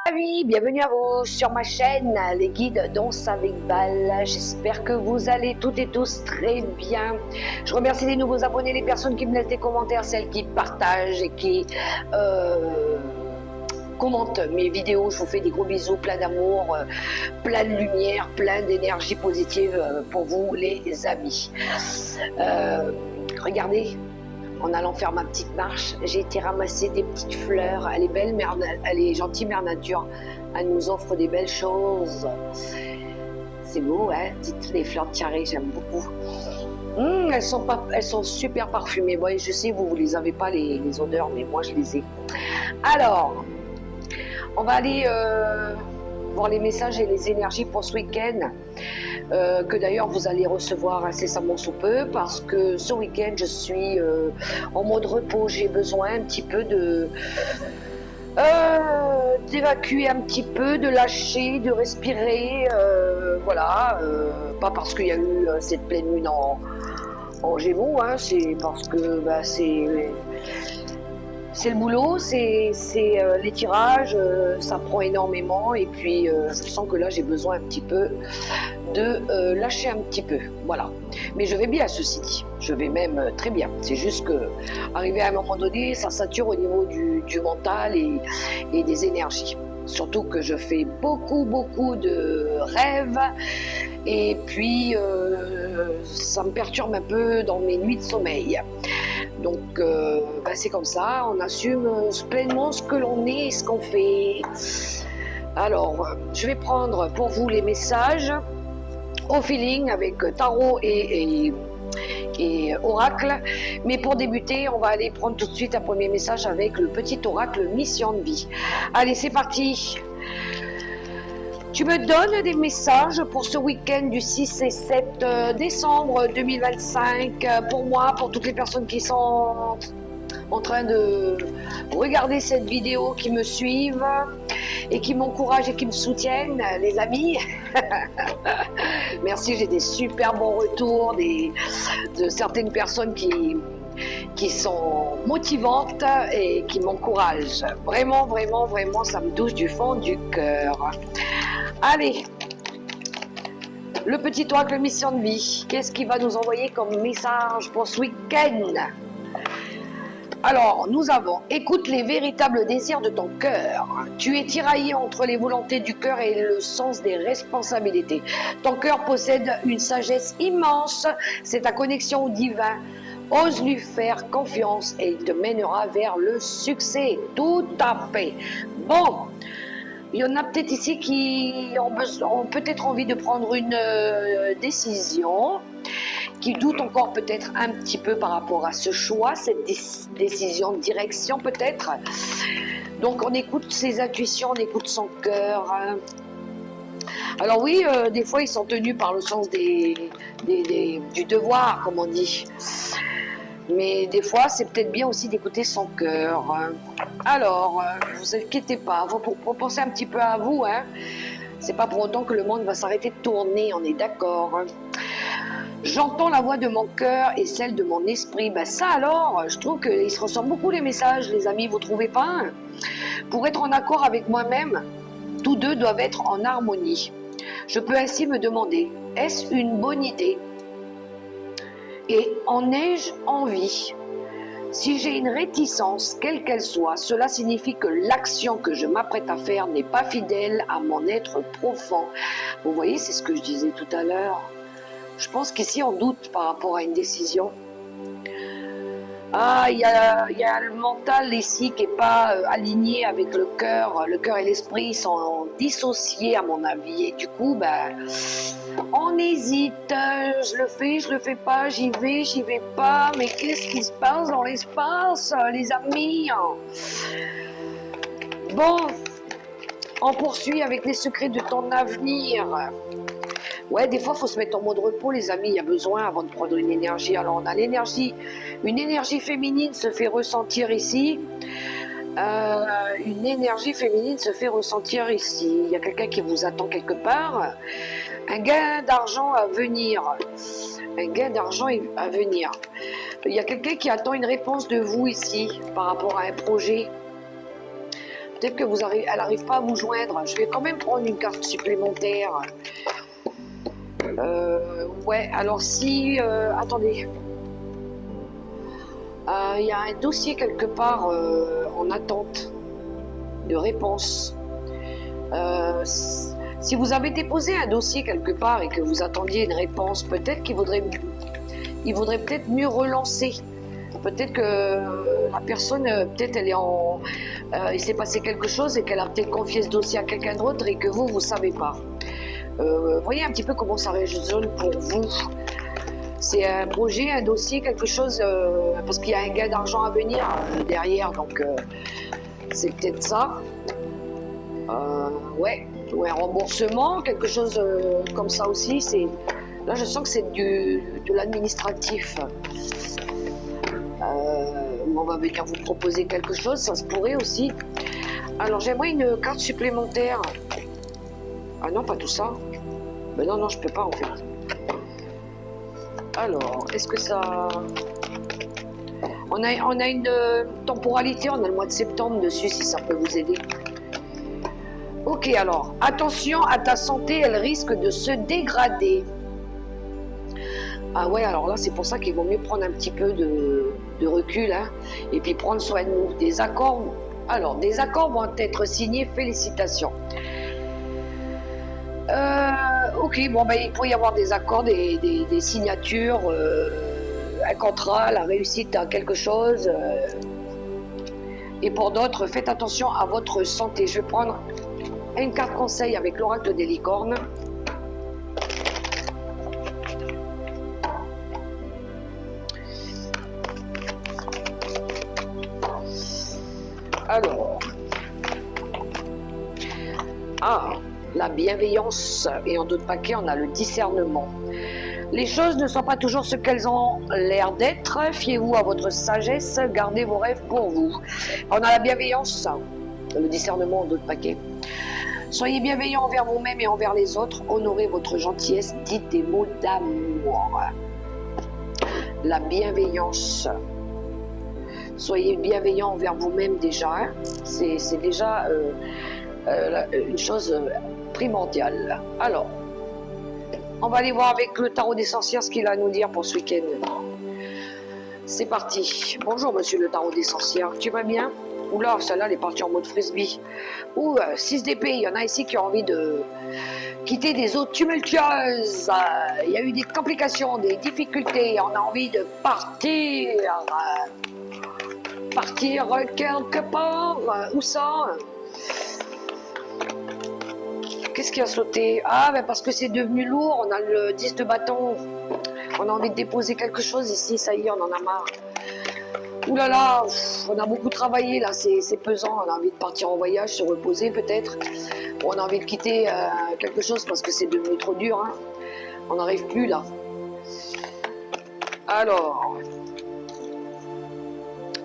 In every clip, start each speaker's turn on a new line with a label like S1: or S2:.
S1: Amis, bienvenue à vous sur ma chaîne, les guides Danse avec Bal. J'espère que vous allez toutes et tous très bien. Je remercie les nouveaux abonnés, les personnes qui me laissent des commentaires, celles qui partagent et qui commentent mes vidéos. Je vous fais des gros bisous, plein d'amour, plein de lumière, plein d'énergie positive pour vous les amis. Regardez. En allant faire ma petite marche, j'ai été ramasser des petites fleurs. Elle est belle, elle est gentille, Mère Nature. Elle nous offre des belles choses. C'est beau, hein? Les fleurs de tiare, j'aime beaucoup. Elles sont super parfumées. Bon, je sais, vous ne les avez pas, les odeurs, mais moi, je les ai. Alors, on va aller voir les messages et les énergies pour ce week-end. Que d'ailleurs vous allez recevoir incessamment sous peu, parce que ce week-end je suis en mode repos. J'ai besoin un petit peu d'évacuer un petit peu, de lâcher, de respirer, voilà, pas parce qu'il y a eu cette pleine lune en Gémeaux, hein, c'est parce que c'est le boulot, c'est les tirages, ça prend énormément, et puis je sens que là j'ai besoin un petit peu de lâcher un petit peu, voilà. Mais je vais bien, ceci dit, je vais même très bien. C'est juste que arrivé à un moment donné, ça sature au niveau du mental et des énergies. Surtout que je fais beaucoup de rêves, et puis ça me perturbe un peu dans mes nuits de sommeil. Donc c'est comme ça, on assume pleinement ce que l'on est et ce qu'on fait. Alors, je vais prendre pour vous les messages au feeling avec tarot et oracle. Mais pour débuter, on va aller prendre tout de suite un premier message avec le petit oracle Mission de vie. Allez, c'est parti. Tu me donnes des messages pour ce week-end du 6 et 7 décembre 2025, pour moi, pour toutes les personnes qui sont en train de regarder cette vidéo, qui me suivent et qui m'encouragent et qui me soutiennent, les amis. Merci, j'ai des super bons retours de certaines personnes qui sont motivantes et qui m'encouragent. Vraiment, ça me touche du fond du cœur. Allez, le petit oracle Mission de vie, qu'est-ce qu'il va nous envoyer comme message pour ce week-end? Alors, nous avons, écoute les véritables désirs de ton cœur. Tu es tiraillé entre les volontés du cœur et le sens des responsabilités. Ton cœur possède une sagesse immense, c'est ta connexion au divin. Ose lui faire confiance et il te mènera vers le succès. Tout à fait. Bon, il y en a peut-être ici qui ont peut-être envie de prendre une décision, qui doutent encore peut-être un petit peu par rapport à ce choix, cette décision de direction peut-être. Donc on écoute ses intuitions, on écoute son cœur. Alors oui, des fois ils sont tenus par le sens du devoir, comme on dit. Mais des fois, c'est peut-être bien aussi d'écouter son cœur. Alors, ne vous inquiétez pas, pour penser un petit peu à vous, hein. C'est pas pour autant que le monde va s'arrêter de tourner, on est d'accord. J'entends la voix de mon cœur et celle de mon esprit. Ben ça alors, je trouve qu'ils se ressemblent beaucoup les messages, les amis, vous trouvez pas? Pour être en accord avec moi-même, tous deux doivent être en harmonie. Je peux ainsi me demander, est-ce une bonne idée? Et en ai-je envie? Si j'ai une réticence, quelle qu'elle soit, cela signifie que l'action que je m'apprête à faire n'est pas fidèle à mon être profond. Vous voyez, c'est ce que je disais tout à l'heure. Je pense qu'ici, on doute par rapport à une décision. Ah, il y a le mental ici qui n'est pas aligné avec le cœur. Le cœur et l'esprit sont dissociés, à mon avis. Et du coup, on hésite. Je le fais pas, j'y vais pas. Mais qu'est-ce qui se passe dans l'espace, les amis? Bon, on poursuit avec les secrets de ton avenir. Ouais, des fois, il faut se mettre en mode repos, les amis. Il y a besoin avant de prendre une énergie. Alors, on a l'énergie. Une énergie féminine se fait ressentir ici. Une énergie féminine se fait ressentir ici. Il y a quelqu'un qui vous attend quelque part. Un gain d'argent à venir. Un gain d'argent à venir. Il y a quelqu'un qui attend une réponse de vous ici par rapport à un projet. peut-être que elle n'arrive pas à vous joindre. Je vais quand même prendre une carte supplémentaire. Ouais, alors si... attendez. Il y a un dossier quelque part en attente de réponse. Si vous avez déposé un dossier quelque part et que vous attendiez une réponse, peut-être qu'il vaudrait peut-être mieux relancer. Peut-être que la personne, peut-être elle est en... il s'est passé quelque chose et qu'elle a peut-être confié ce dossier à quelqu'un d'autre et que vous ne savez pas. Voyez un petit peu comment ça résonne pour vous. C'est un projet, un dossier, quelque chose, parce qu'il y a un gain d'argent à venir derrière, donc c'est peut-être ça. Ouais, ou un remboursement, quelque chose comme ça aussi. Là, je sens que c'est de l'administratif. On va venir vous proposer quelque chose, ça se pourrait aussi. Alors, j'aimerais une carte supplémentaire. Ah non, pas tout ça. Ben non, je peux pas en fait. Alors, est-ce que ça... On a une temporalité, on a le mois de septembre dessus, si ça peut vous aider. Ok, alors, attention à ta santé, elle risque de se dégrader. Ah ouais, alors là, c'est pour ça qu'il vaut mieux prendre un petit peu de recul, hein, et puis prendre soin de nous. Des accords vont être signés, félicitations. Ok, bon, ben, il peut y avoir des accords, des signatures, un contrat, la réussite à quelque chose. Et pour d'autres, faites attention à votre santé. Je vais prendre une carte conseil avec l'oracle des licornes. Alors, la bienveillance, et en d'autres paquets, on a le discernement. Les choses ne sont pas toujours ce qu'elles ont l'air d'être. Fiez-vous à votre sagesse, gardez vos rêves pour vous. On a la bienveillance, le discernement en d'autres paquets. Soyez bienveillants envers vous-même et envers les autres. Honorez votre gentillesse, dites des mots d'amour. La bienveillance. Soyez bienveillants envers vous-même déjà. Hein. C'est déjà une chose primordiale. Alors, on va aller voir avec le tarot des sorcières ce qu'il a à nous dire pour ce week-end. C'est parti. Bonjour monsieur le tarot des sorcières, tu vas bien? Oula, celle-là elle est partie en mode frisbee. 6 d'épée, il y en a ici qui ont envie de quitter des eaux tumultueuses. Il y a eu des complications, des difficultés, on a envie de partir. Partir quelque part. Où ça? Qu'est-ce qui a sauté? Ah, ben parce que c'est devenu lourd. On a le 10 de bâton. On a envie de déposer quelque chose ici. Ça y est, on en a marre. Ouh là là, on a beaucoup travaillé là. C'est pesant. On a envie de partir en voyage, se reposer peut-être. On a envie de quitter quelque chose parce que c'est devenu trop dur. Hein. On n'arrive plus là. Alors,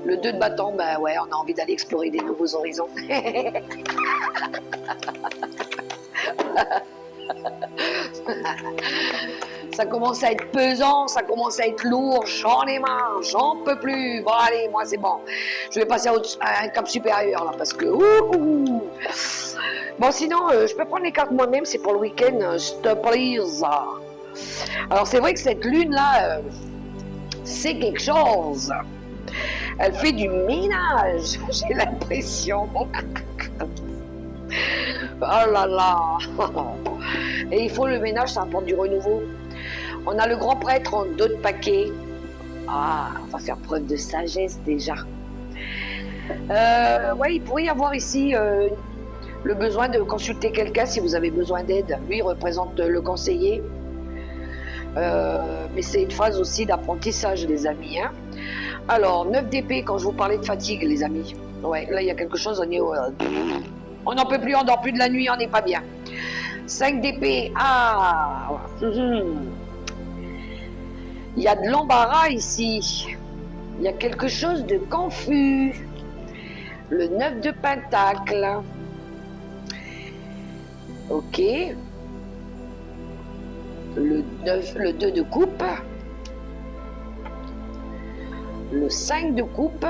S1: le 2 de bâton, ben ouais, on a envie d'aller explorer des nouveaux horizons. Ça commence à être pesant, ça commence à être lourd, j'en ai marre, j'en peux plus. Bon allez, moi c'est bon. Je vais passer à un cap supérieur là parce que... Bon sinon, je peux prendre les cartes moi-même, c'est pour le week-end, stop please. Alors c'est vrai que cette lune là, c'est quelque chose. Elle fait du ménage, j'ai l'impression. Oh là là. Et il faut le ménage, ça apporte du renouveau. On a le grand prêtre en 2 de paquets. Ah, on va faire preuve de sagesse déjà. Ouais, il pourrait y avoir ici le besoin de consulter quelqu'un si vous avez besoin d'aide. Lui, il représente le conseiller. Mais c'est une phase aussi d'apprentissage, les amis. Hein. Alors, 9 d'épée, quand je vous parlais de fatigue, les amis. Ouais, là, il y a quelque chose, on n'en peut plus, on dort plus de la nuit, on n'est pas bien. 5 d'épée, il y a de l'embarras ici. Il y a quelque chose de confus. Le 9 de pentacle. Ok. Le 2 de coupe. Le 5 de coupe.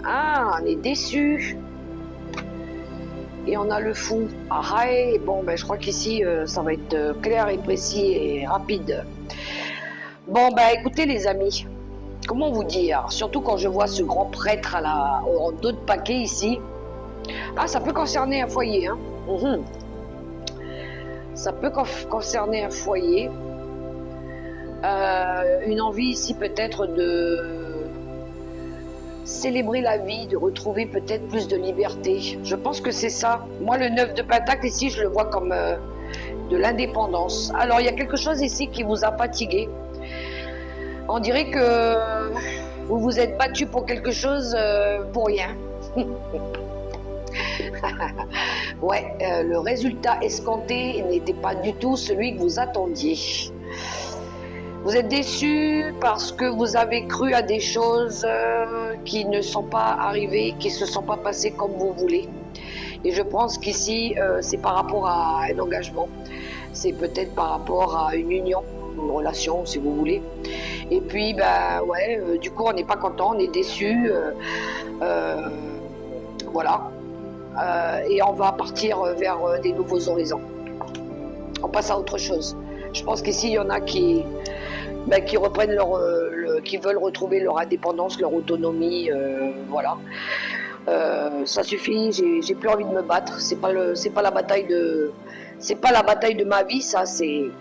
S1: Ah, on est déçu. Et on a le fou. Ah, et bon, ben, je crois qu'ici, ça va être clair et précis et rapide. Bon, ben, écoutez les amis, comment vous dire, surtout quand je vois ce grand prêtre en dos de paquet ici. Ah, ça peut concerner un foyer, hein. Ça peut concerner un foyer. Une envie ici peut-être de célébrer la vie, de retrouver peut-être plus de liberté. Je pense que c'est ça. Moi, le 9 de Pentacle ici, je le vois comme de l'indépendance. Alors, il y a quelque chose ici qui vous a fatigué. On dirait que vous vous êtes battu pour quelque chose pour rien. Ouais, le résultat escompté n'était pas du tout celui que vous attendiez. Vous êtes déçu parce que vous avez cru à des choses qui ne sont pas arrivées, qui ne se sont pas passées comme vous voulez. Et je pense qu'ici, c'est par rapport à un engagement. C'est peut-être par rapport à une union, une relation, si vous voulez. Et puis, ben ouais, du coup, on n'est pas content, on est déçu. Voilà. Et on va partir vers des nouveaux horizons. On passe à autre chose. Je pense qu'ici, il y en a qui reprennent qui veulent retrouver leur indépendance, leur autonomie, voilà. Ça suffit, j'ai plus envie de me battre. C'est pas la bataille de ma vie, ça. Je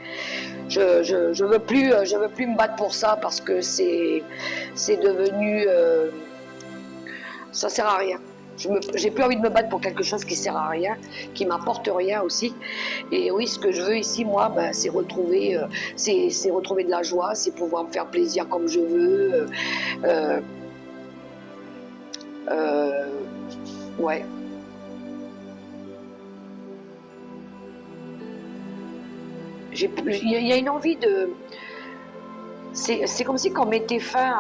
S1: veux plus me battre pour ça parce que c'est devenu, ça sert à rien. J'ai plus envie de me battre pour quelque chose qui sert à rien, qui m'apporte rien aussi. Et oui, ce que je veux ici, moi, ben, c'est retrouver de la joie, c'est pouvoir me faire plaisir comme je veux. Ouais. Il y a une envie de... C'est comme si on mettait fin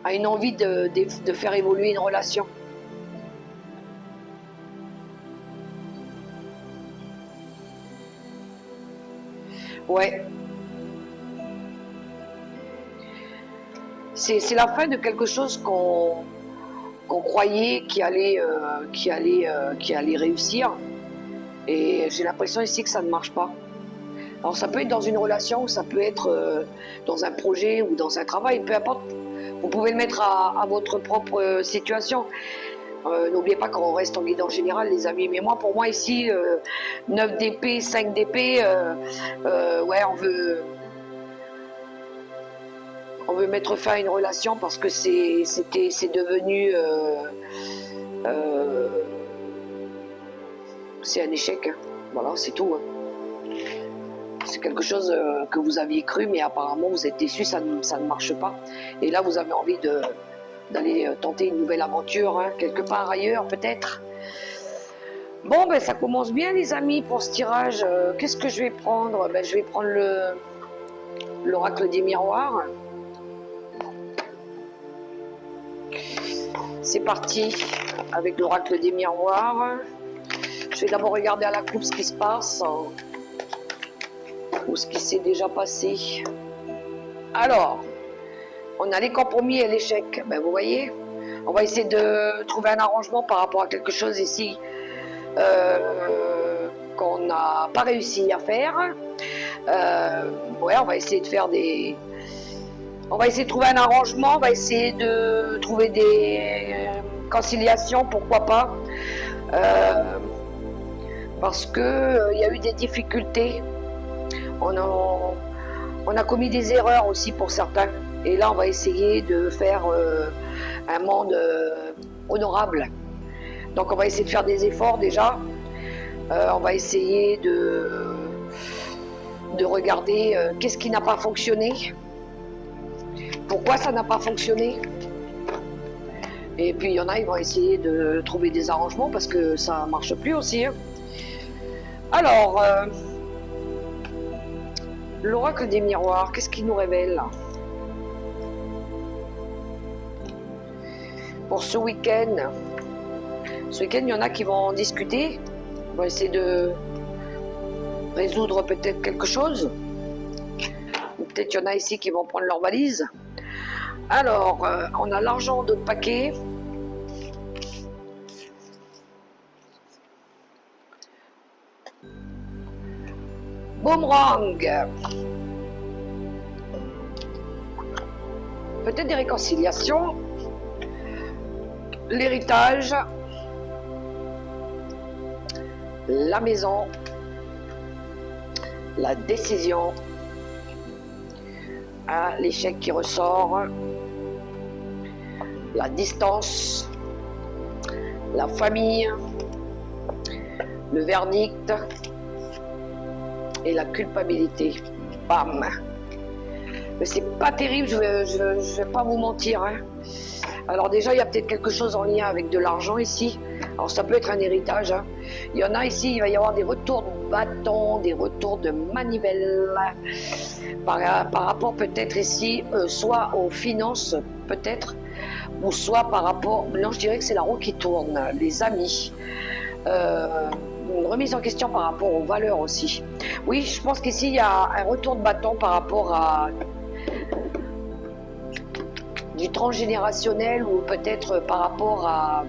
S1: à une envie de faire évoluer une relation. Ouais. C'est la fin de quelque chose qu'on croyait qui allait réussir. Et j'ai l'impression ici que ça ne marche pas. Alors ça peut être dans une relation, ça peut être dans un projet ou dans un travail, peu importe. Vous pouvez le mettre à votre propre situation. N'oubliez pas qu'on reste en guidance générale, les amis. Mais pour moi ici, 9 d'épée, 5 d'épée, ouais, on veut mettre fin à une relation parce que c'est devenu... c'est un échec. Hein. Voilà, c'est tout. Hein. C'est quelque chose que vous aviez cru, mais apparemment vous êtes déçu, ça ne marche pas. Et là, vous avez envie d'aller tenter une nouvelle aventure, hein, quelque part ailleurs peut-être. Bon, ben ça commence bien les amis pour ce tirage. Qu'est-ce que je vais prendre? Ben, je vais prendre l'oracle des miroirs. C'est parti avec l'oracle des miroirs. Je vais d'abord regarder à la coupe ce qui se passe. Ou ce qui s'est déjà passé. Alors, on a les compromis et l'échec. Ben, vous voyez, on va essayer de trouver un arrangement par rapport à quelque chose ici qu'on n'a pas réussi à faire. Ouais, on va essayer de faire des... On va essayer de trouver un arrangement, on va essayer de trouver des conciliations, pourquoi pas. Parce que il y a eu des difficultés. On a commis des erreurs aussi pour certains. Et là, on va essayer de faire un monde honorable. Donc, on va essayer de faire des efforts déjà. On va essayer de regarder qu'est-ce qui n'a pas fonctionné. Pourquoi ça n'a pas fonctionné. Et puis, il y en a, ils vont essayer de trouver des arrangements parce que ça ne marche plus aussi. Hein. Alors... l'oracle des miroirs, qu'est-ce qu'il nous révèle pour ce week-end? Ce week-end, il y en a qui vont en discuter. On va essayer de résoudre peut-être quelque chose. Ou peut-être il y en a ici qui vont prendre leur valise. Alors, on a l'argent en dos de paquet. Boomerang. Peut-être des réconciliations. L'héritage. La maison. La décision. Ah, l'échec qui ressort. La distance. La famille. Le verdict. Et la culpabilité. Bam. Mais c'est pas terrible, je vais pas vous mentir. Hein. Alors déjà, il y a peut-être quelque chose en lien avec de l'argent ici. Alors ça peut être un héritage. Hein. Il y en a ici, il va y avoir des retours de bâton, des retours de manivelle. Par rapport peut-être ici, soit aux finances, peut-être, ou soit par rapport... Non, je dirais que c'est la roue qui tourne, les amis. Une remise en question par rapport aux valeurs aussi. Oui, je pense qu'ici, il y a un retour de bâton par rapport à... du transgénérationnel ou peut-être par rapport à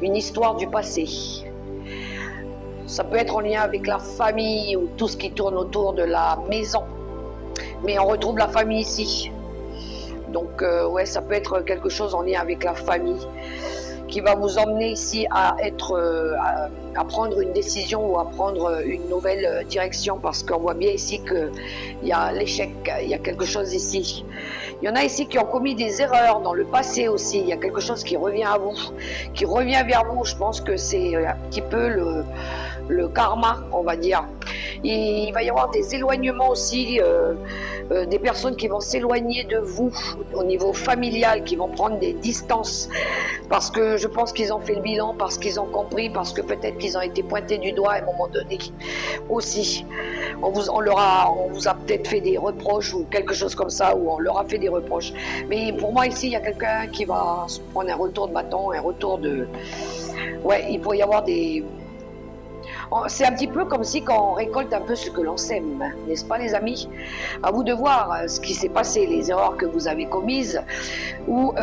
S1: une histoire du passé. Ça peut être en lien avec la famille ou tout ce qui tourne autour de la maison. Mais on retrouve la famille ici. Donc ouais, ça peut être quelque chose en lien avec la famille qui va vous emmener ici à être, à prendre une décision ou à prendre une nouvelle direction, parce qu'on voit bien ici qu'il y a l'échec, il y a quelque chose ici. Il y en a ici qui ont commis des erreurs dans le passé aussi, il y a quelque chose qui revient à vous, qui revient vers vous. Je pense que c'est un petit peu le karma, on va dire. Il va y avoir des éloignements aussi, des personnes qui vont s'éloigner de vous au niveau familial, qui vont prendre des distances, parce que je pense qu'ils ont fait le bilan, parce qu'ils ont compris, parce que peut-être qu'ils ont été pointés du doigt à un moment donné aussi. On vous a peut-être fait des reproches ou quelque chose comme ça, ou on leur a fait des reproches. Mais pour moi ici, il y a quelqu'un qui va se prendre un retour de bâton, un retour de... Ouais, il pourrait y avoir des... C'est un petit peu comme si quand on récolte un peu ce que l'on sème, n'est-ce pas les amis? À vous de voir ce qui s'est passé, les erreurs que vous avez commises, ou...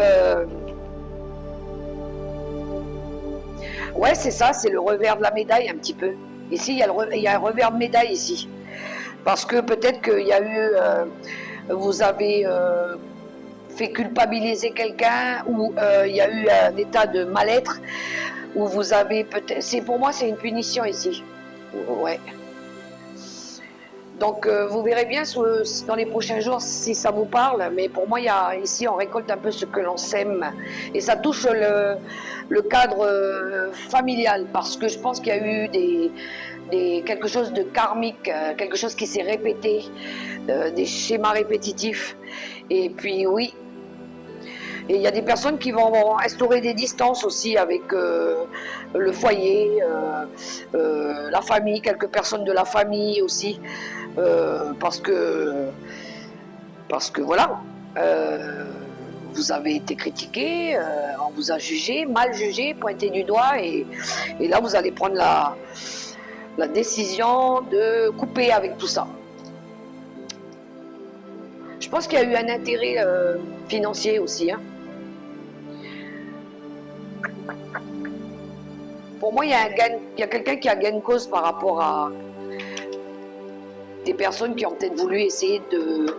S1: Ouais, c'est ça, c'est le revers de la médaille un petit peu. Ici, il y a un revers de médaille ici. Parce que peut-être qu'il y a eu... vous avez fait culpabiliser quelqu'un, ou il y a eu un état de mal-être, où vous avez peut-être... Pour moi, c'est une punition ici. Ouais. Donc, vous verrez bien dans les prochains jours si ça vous parle. Mais pour moi, ici, on récolte un peu ce que l'on sème. Et ça touche le cadre familial. Parce que je pense qu'il y a eu quelque chose de karmique, quelque chose qui s'est répété, des schémas répétitifs. Et puis, oui. Et il y a des personnes qui vont instaurer des distances aussi avec le foyer, la famille, quelques personnes de la famille aussi, parce que voilà, vous avez été critiqué, on vous a jugé, mal jugé, pointé du doigt, et là vous allez prendre la décision de couper avec tout ça. Je pense qu'il y a eu un intérêt financier aussi. Hein. Pour moi, il y a quelqu'un qui a gain de cause par rapport à des personnes qui ont peut-être voulu essayer de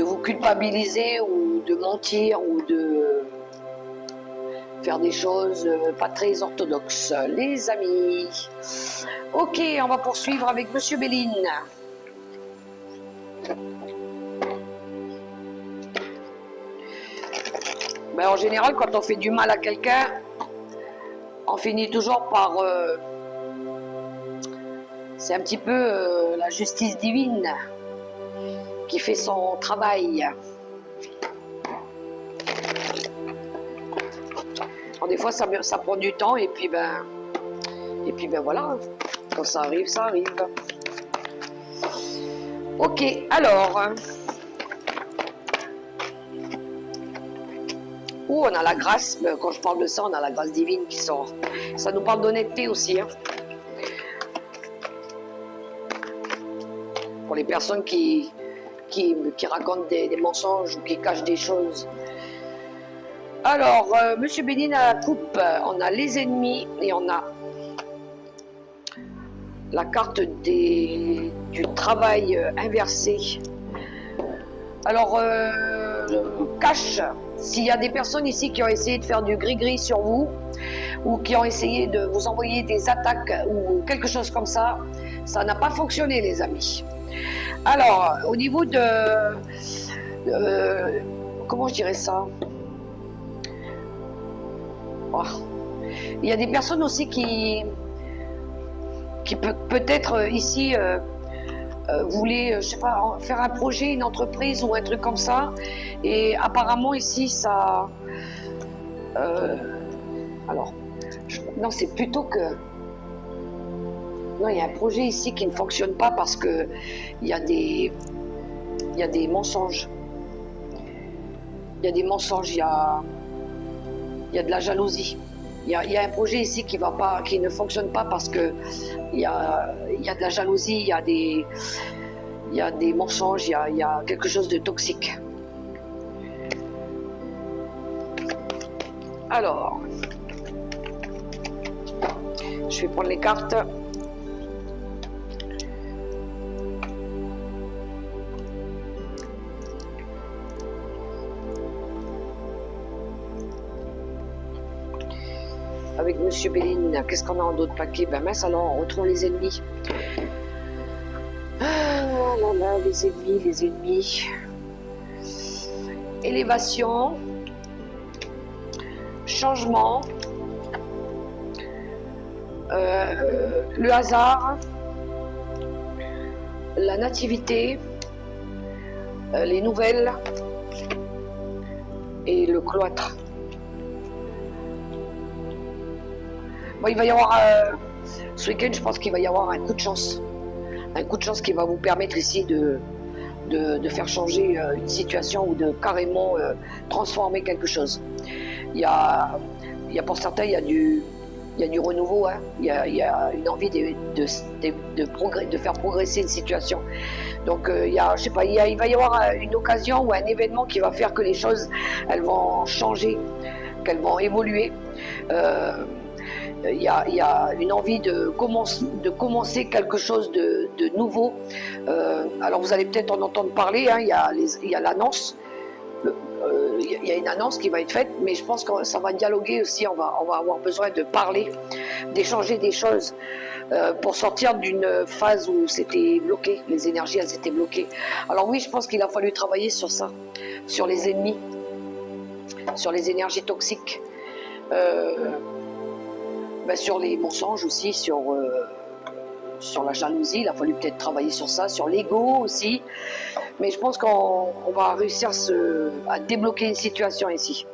S1: vous culpabiliser ou de mentir ou de faire des choses pas très orthodoxes. Les amis. Ok, on va poursuivre avec Monsieur Béline. Ben, en général, quand on fait du mal à quelqu'un, on finit toujours par... c'est un petit peu la justice divine qui fait son travail. Alors, des fois, ça prend du temps, et puis ben voilà, quand ça arrive, ça arrive. Ok, alors... on a la grâce, quand je parle de ça, on a la grâce divine qui sort. Ça nous parle d'honnêteté aussi. Hein. Pour les personnes qui racontent des mensonges ou qui cachent des choses. Alors, Monsieur Bénin à la coupe, on a les ennemis et on a la carte du travail inversé. Alors, cache, s'il y a des personnes ici qui ont essayé de faire du gris-gris sur vous, ou qui ont essayé de vous envoyer des attaques ou quelque chose comme ça n'a pas fonctionné, les amis. Alors, au niveau de comment je dirais ça, oh. Il y a des personnes aussi qui peut-être ici voulaient, je sais pas, faire un projet, une entreprise ou un truc comme ça, et apparemment ici ça alors non, c'est plutôt que non, il y a un projet ici qui ne fonctionne pas parce que il y a des mensonges. Il y a des mensonges, il y a de la jalousie. Il y a un projet ici qui ne fonctionne pas parce que il y a de la jalousie, il y a des mensonges, il y a quelque chose de toxique. Alors, je vais prendre les cartes. Avec Monsieur Béline, qu'est-ce qu'on a en d'autres paquets? Ben mince, alors on retrouve les ennemis. Ah là là, les ennemis. Élévation. Changement. Le hasard. La nativité. Les nouvelles. Et le cloître. Bon, il va y avoir, ce week-end, je pense qu'il va y avoir un coup de chance. Un coup de chance qui va vous permettre ici de faire changer une situation ou de carrément transformer quelque chose. Il y a pour certains, il y a du renouveau, hein. Il y a une envie de faire progresser une situation. Donc, je sais pas, il va y avoir une occasion ou un événement qui va faire que les choses, elles vont changer, qu'elles vont évoluer. Il y a une envie de commencer quelque chose de nouveau. Alors vous allez peut-être en entendre parler, hein, il y a l'annonce, il y a une annonce qui va être faite, mais je pense que ça va dialoguer aussi, on va avoir besoin de parler, d'échanger des choses pour sortir d'une phase où c'était bloqué, les énergies elles étaient bloquées. Alors oui, je pense qu'il a fallu travailler sur ça, sur les ennemis, sur les énergies toxiques. Sur les mensonges aussi, sur la jalousie, il a fallu peut-être travailler sur ça, sur l'ego aussi. Mais je pense qu'on va réussir à débloquer une situation ici.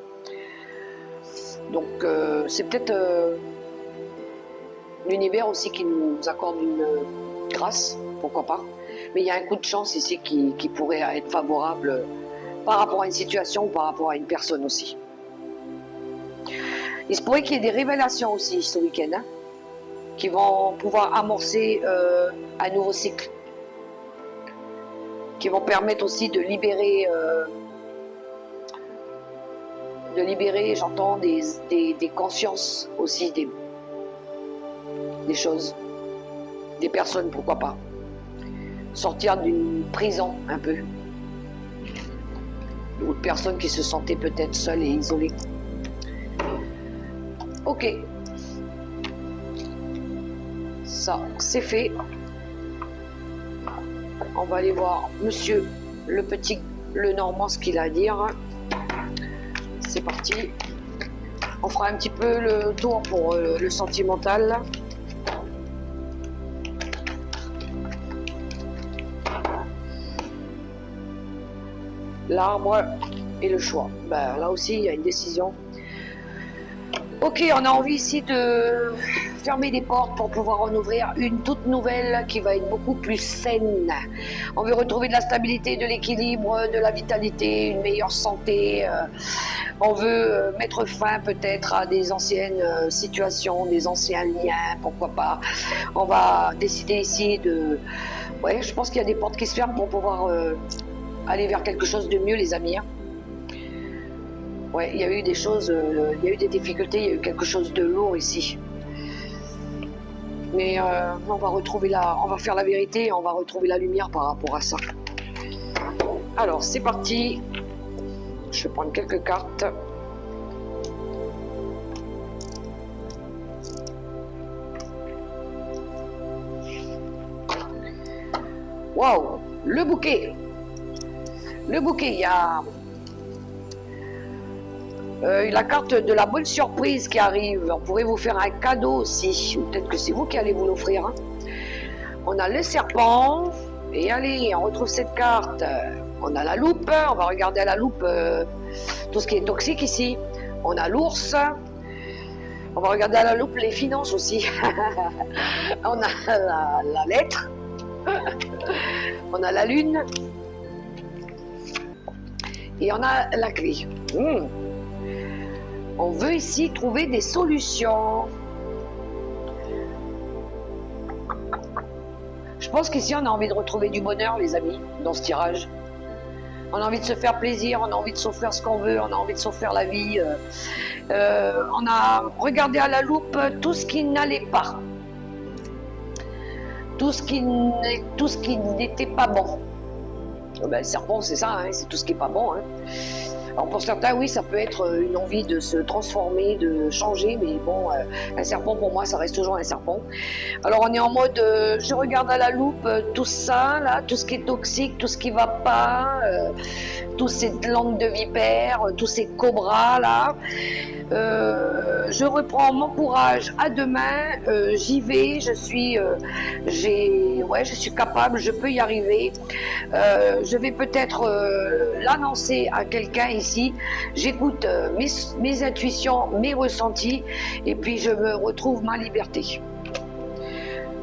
S1: Donc c'est peut-être l'univers aussi qui nous accorde une grâce, pourquoi pas. Mais il y a un coup de chance ici qui pourrait être favorable par rapport à une situation ou par rapport à une personne aussi. Il se pourrait qu'il y ait des révélations aussi ce week-end, hein, qui vont pouvoir amorcer un nouveau cycle, qui vont permettre aussi de libérer, j'entends, des consciences aussi, des choses, des personnes, pourquoi pas. Sortir d'une prison un peu, ou de personnes qui se sentaient peut-être seules et isolées. Ok, ça c'est fait. On va aller voir Monsieur le Normand ce qu'il a à dire. C'est parti. On fera un petit peu le tour pour le sentimental. L'arbre et le choix. Ben, là aussi il y a une décision. Ok, on a envie ici de fermer des portes pour pouvoir en ouvrir une toute nouvelle qui va être beaucoup plus saine. On veut retrouver de la stabilité, de l'équilibre, de la vitalité, une meilleure santé. On veut mettre fin peut-être à des anciennes situations, des anciens liens, pourquoi pas. On va décider ici de... Ouais, je pense qu'il y a des portes qui se ferment pour pouvoir aller vers quelque chose de mieux, les amis. Hein. Ouais, il y a eu des choses, il y a eu des difficultés, il y a eu quelque chose de lourd ici. Mais on va retrouver on va faire la vérité, on va retrouver la lumière par rapport à ça. Alors, c'est parti. Je vais prendre quelques cartes. Waouh, le bouquet. Le bouquet, il y a la carte de la bonne surprise qui arrive. On pourrait vous faire un cadeau aussi. Ou peut-être que c'est vous qui allez vous l'offrir. Hein. On a le serpent. Et allez, on retrouve cette carte. On a la loupe. On va regarder à la loupe tout ce qui est toxique ici. On a l'ours. On va regarder à la loupe les finances aussi. On a la lettre. On a la lune. Et on a la clé. On veut ici trouver des solutions. Je pense qu'ici on a envie de retrouver du bonheur, les amis, dans ce tirage. On a envie de se faire plaisir, on a envie de s'offrir ce qu'on veut, on a envie de s'offrir la vie. On a regardé à la loupe tout ce qui n'allait pas. Tout ce qui n'était pas bon. Ben, le serpent, c'est ça, hein, c'est tout ce qui n'est pas bon. Hein. Alors pour certains, oui, ça peut être une envie de se transformer, de changer, mais bon, un serpent, pour moi, ça reste toujours un serpent. Alors on est en mode, je regarde à la loupe tout ça, là, tout ce qui est toxique, tout ce qui ne va pas, tous ces langues de vipère, tous ces cobras, là. Je reprends mon courage à deux mains, j'y vais, je suis capable, je peux y arriver. Je vais peut-être l'annoncer à quelqu'un ici. J'écoute mes intuitions, mes ressentis, et puis je me retrouve ma liberté.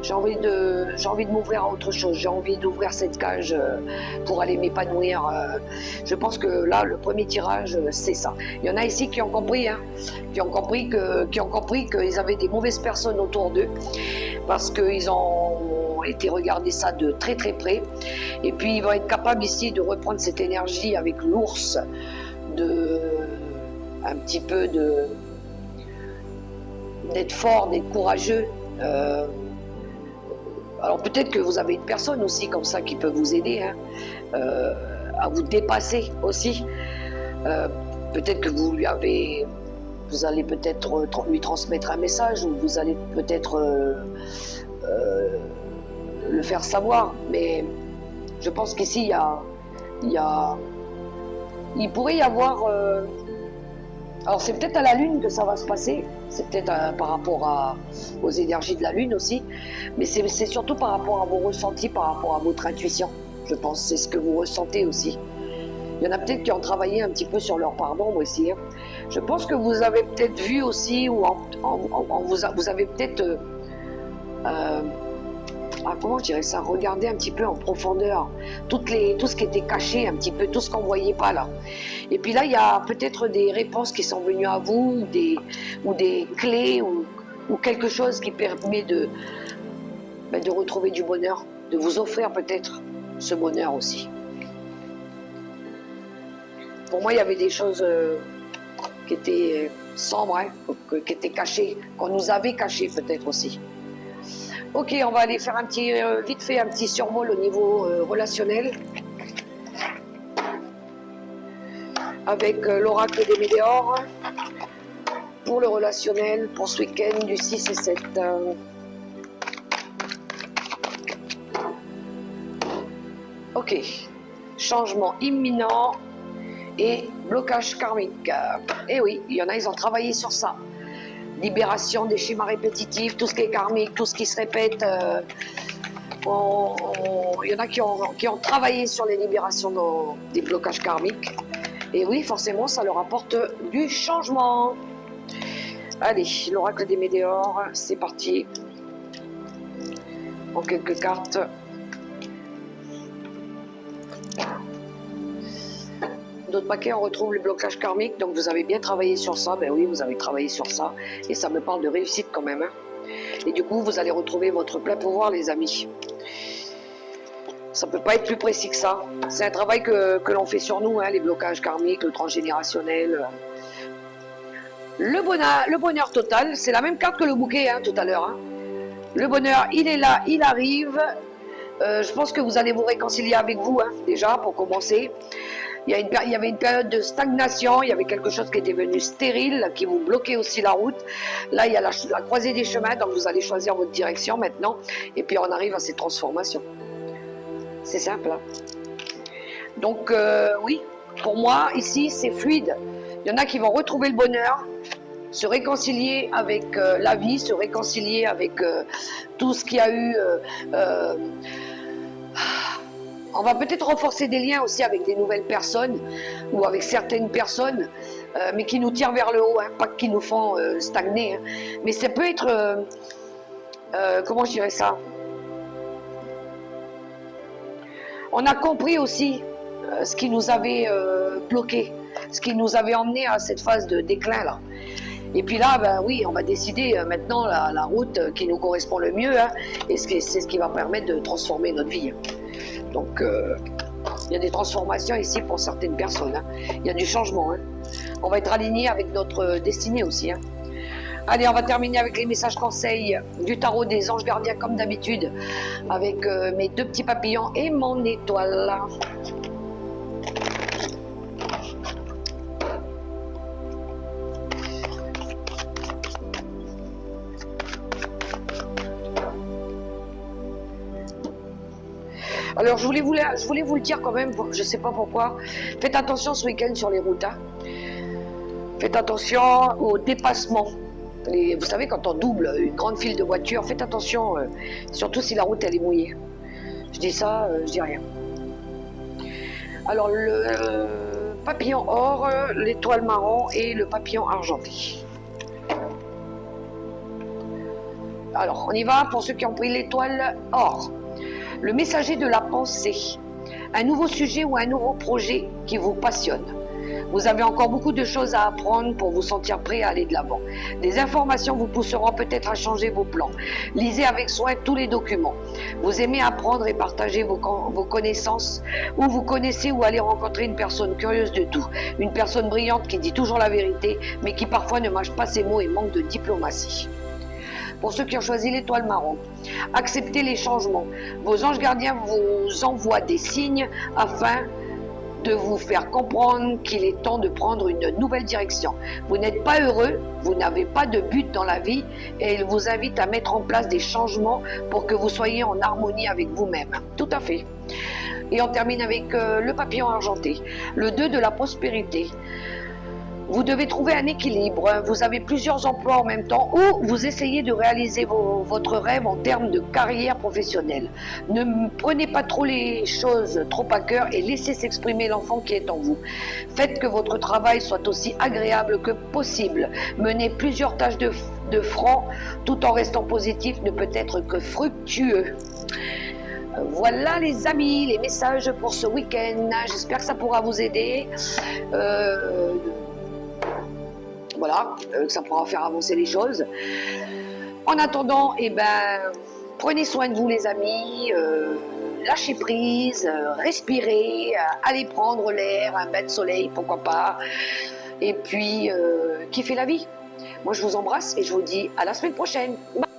S1: J'ai envie de m'ouvrir à autre chose. J'ai envie d'ouvrir cette cage pour aller m'épanouir. Je pense que là, le premier tirage, c'est ça. Il y en a ici qui ont compris, hein, qui ont compris qu'ils avaient des mauvaises personnes autour d'eux parce qu'ils ont été regarder ça de très très près. Et puis ils vont être capables ici de reprendre cette énergie avec l'ours, un petit peu d'être fort, d'être courageux. Alors peut-être que vous avez une personne aussi comme ça qui peut vous aider hein, à vous dépasser aussi. Peut-être que vous allez peut-être lui transmettre un message ou vous allez peut-être le faire savoir. Mais je pense qu'ici il pourrait y avoir. Alors c'est peut-être à la Lune que ça va se passer, c'est peut-être par rapport aux énergies de la Lune aussi, mais c'est surtout par rapport à vos ressentis, par rapport à votre intuition, je pense, c'est ce que vous ressentez aussi. Il y en a peut-être qui ont travaillé un petit peu sur leur part d'ombre ici. Hein. Je pense que vous avez peut-être vu aussi, ou vous avez peut-être, comment je dirais ça, regardé un petit peu en profondeur tout ce qui était caché, un petit peu, tout ce qu'on ne voyait pas là. Et puis là, il y a peut-être des réponses qui sont venues à vous, ou des clés, ou quelque chose qui permet de retrouver du bonheur, de vous offrir peut-être ce bonheur aussi. Pour moi, il y avait des choses qui étaient sombres, hein, qui étaient cachées, qu'on nous avait cachées peut-être aussi. Ok, on va aller faire vite fait un petit survol au niveau relationnel. Avec l'oracle des Météores pour le relationnel pour ce week-end du 6 et 7. Ok, changement imminent et blocage karmique. Et oui, il y en a, ils ont travaillé sur ça. Libération des schémas répétitifs, tout ce qui est karmique, tout ce qui se répète. Il y en a qui ont travaillé sur les libérations des blocages karmiques. Et oui, forcément, ça leur apporte du changement. Allez, l'oracle des Météores, c'est parti. En quelques cartes. D'autres paquets, on retrouve le blocage karmique. Donc vous avez bien travaillé sur ça. Ben oui, vous avez travaillé sur ça. Et ça me parle de réussite quand même. Hein. Et du coup, vous allez retrouver votre plein pouvoir, les amis. Ça ne peut pas être plus précis que ça. C'est un travail que l'on fait sur nous, hein, les blocages karmiques, le transgénérationnel. Le bonheur total, c'est la même carte que le bouquet hein, tout à l'heure. Hein. Le bonheur, il est là, il arrive. Je pense que vous allez vous réconcilier avec vous, hein, déjà, pour commencer. Il y avait une période de stagnation, il y avait quelque chose qui était venu stérile, qui vous bloquait aussi la route. Là, il y a la croisée des chemins, donc vous allez choisir votre direction maintenant. Et puis, on arrive à ces transformations. C'est simple. Hein. Donc, oui, pour moi, ici, c'est fluide. Il y en a qui vont retrouver le bonheur, se réconcilier avec la vie, se réconcilier avec tout ce qu'il y a eu. On va peut-être renforcer des liens aussi avec des nouvelles personnes ou avec certaines personnes, mais qui nous tirent vers le haut, hein, pas qui nous font stagner. Hein. Mais ça peut être, comment je dirais ça? On a compris aussi ce qui nous avait bloqué, ce qui nous avait emmené à cette phase de déclin là. Et puis là, ben oui, on va décider maintenant la route qui nous correspond le mieux, hein, et c'est ce qui va permettre de transformer notre vie. Donc, il y a des transformations ici pour certaines personnes. Hein. Il y a du changement. Hein. On va être aligné avec notre destinée aussi. Hein. Allez, on va terminer avec les messages conseils du tarot des anges gardiens comme d'habitude, avec mes deux petits papillons et mon étoile. Alors, je voulais vous le dire quand même, je ne sais pas pourquoi. Faites attention ce week-end sur les routes. Hein. Faites attention au dépassement. Vous savez, quand on double une grande file de voitures, faites attention, surtout si la route elle est mouillée. Je dis ça, je dis rien. Alors, le papillon or, l'étoile marron et le papillon argenté. Alors, on y va pour ceux qui ont pris l'étoile or. Le messager de la pensée, un nouveau sujet ou un nouveau projet qui vous passionne. Vous avez encore beaucoup de choses à apprendre pour vous sentir prêt à aller de l'avant. Des informations vous pousseront peut-être à changer vos plans. Lisez avec soin tous les documents. Vous aimez apprendre et partager vos connaissances, ou vous connaissez ou allez rencontrer une personne curieuse de tout. Une personne brillante qui dit toujours la vérité, mais qui parfois ne mâche pas ses mots et manque de diplomatie. Pour ceux qui ont choisi l'étoile marron, acceptez les changements. Vos anges gardiens vous envoient des signes afin de vous faire comprendre qu'il est temps de prendre une nouvelle direction. Vous n'êtes pas heureux, vous n'avez pas de but dans la vie et ils vous invitent à mettre en place des changements pour que vous soyez en harmonie avec vous-même. Tout à fait. Et on termine avec le papillon argenté, le 2 de la prospérité. Vous devez trouver un équilibre. Vous avez plusieurs emplois en même temps ou vous essayez de réaliser votre rêve en termes de carrière professionnelle. Ne prenez pas trop les choses trop à cœur et laissez s'exprimer l'enfant qui est en vous. Faites que votre travail soit aussi agréable que possible. Menez plusieurs tâches de front tout en restant positif ne peut être que fructueux. Voilà les amis, les messages pour ce week-end. J'espère que ça pourra vous aider. Voilà, ça pourra faire avancer les choses. En attendant, prenez soin de vous les amis, lâchez prise, respirez, allez prendre l'air, un bain de soleil, pourquoi pas. Et puis, kiffez la vie. Moi, je vous embrasse et je vous dis à la semaine prochaine. Bye.